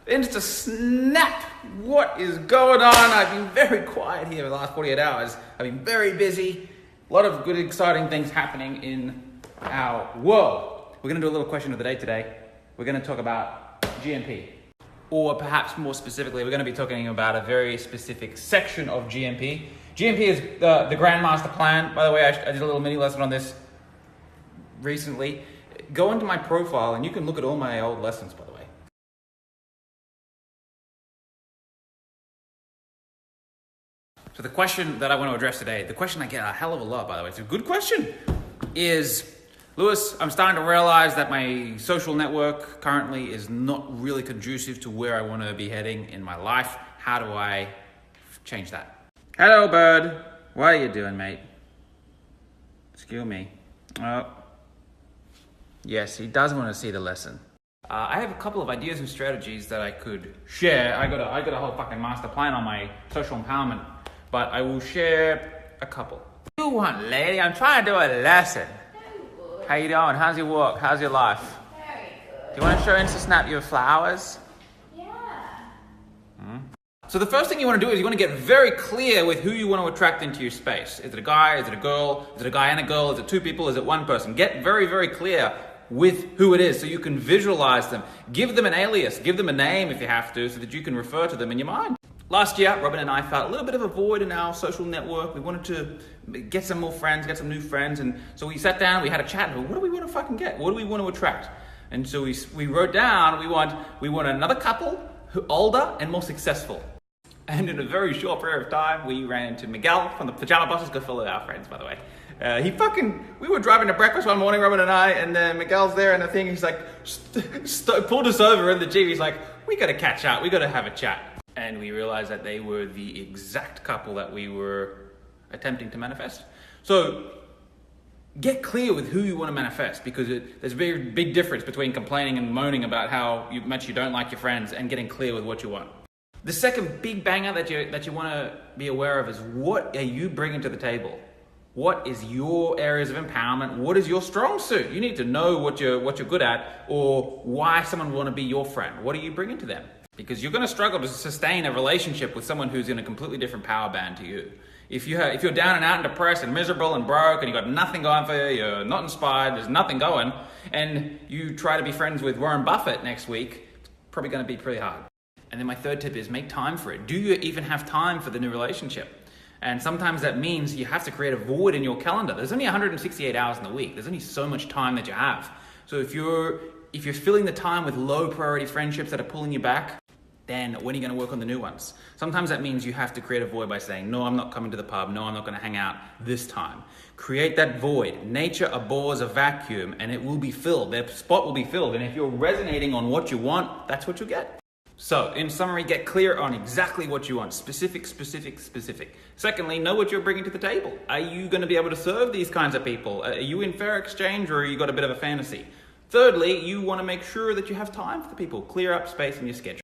Insta snap! What is going on? I've been very quiet here the last 48 hours. I've been very busy. A lot of good, exciting things happening in our world. We're going to do a little question of the day today. We're going to talk about GMP. Or perhaps more specifically, we're going to be talking about a very specific section of GMP. GMP is the Grandmaster Plan. By the way, I did a little mini lesson on this recently. Go into my profile and you can look at all my old lessons, by the way. So the question that I want to address today, the question I get a hell of a lot, by the way, it's a good question, is, Lewis, I'm starting to realize that my social network currently is not really conducive to where I want to be heading in my life. How do I change that? Hello, bird. What are you doing, mate? Excuse me. Oh. Yes, he does want to see the lesson. I have a couple of ideas and strategies that I could share. I got a whole fucking master plan on my social empowerment, but I will share a couple. What do you want, lady? I'm trying to do a lesson. How you doing? How's your work? How's your life? Very good. Do you want to show InstaSnap your flowers? Yeah. So the first thing you want to do is you want to get very clear with who you want to attract into your space. Is it a guy? Is it a girl? Is it a guy and a girl? Is it two people? Is it one person? Get very, very clear with who it is so you can visualize them. Give them an alias. Give them a name if you have to so that you can refer to them in your mind. Last year, Robin and I felt a little bit of a void in our social network. We wanted to get some more friends, get some new friends. And so we sat down, we had a chat. What do we want to fucking get? What do we want to attract? And so we wrote down, we want another couple who older and more successful. And in a very short period of time, we ran into Miguel from the Pajama Bosses, good fellow, our friends, by the way. We were driving to breakfast one morning, Robin and I, and Miguel's there and the thing, he's like, pulled us over in the Jeep. He's like, we got to catch up, we got to have a chat. And we realized that they were the exact couple that we were attempting to manifest. So get clear with who you want to manifest, because there's a very big difference between complaining and moaning about how much you don't like your friends and getting clear with what you want. The second big banger that you want to be aware of is, what are you bringing to the table? What is your areas of empowerment? What is your strong suit? You need to know what you're good at, or why someone would want to be your friend. What are you bringing to them? Because you're going to struggle to sustain a relationship with someone who's in a completely different power band to you. If you're down and out and depressed and miserable and broke and you've got nothing going for you, you're not inspired, there's nothing going, and you try to be friends with Warren Buffett next week, it's probably going to be pretty hard. And then my third tip is, make time for it. Do you even have time for the new relationship? And sometimes that means you have to create a void in your calendar. There's only 168 hours in the week. There's only so much time that you have. So if you're filling the time with low priority friendships that are pulling you back, then when are you going to work on the new ones? Sometimes that means you have to create a void by saying, no, I'm not coming to the pub. No, I'm not going to hang out this time. Create that void. Nature abhors a vacuum, and it will be filled. That spot will be filled. And if you're resonating on what you want, that's what you'll get. So in summary, get clear on exactly what you want. Specific, specific, specific. Secondly, know what you're bringing to the table. Are you going to be able to serve these kinds of people? Are you in fair exchange, or are you got a bit of a fantasy? Thirdly, you want to make sure that you have time for the people. Clear up space in your schedule.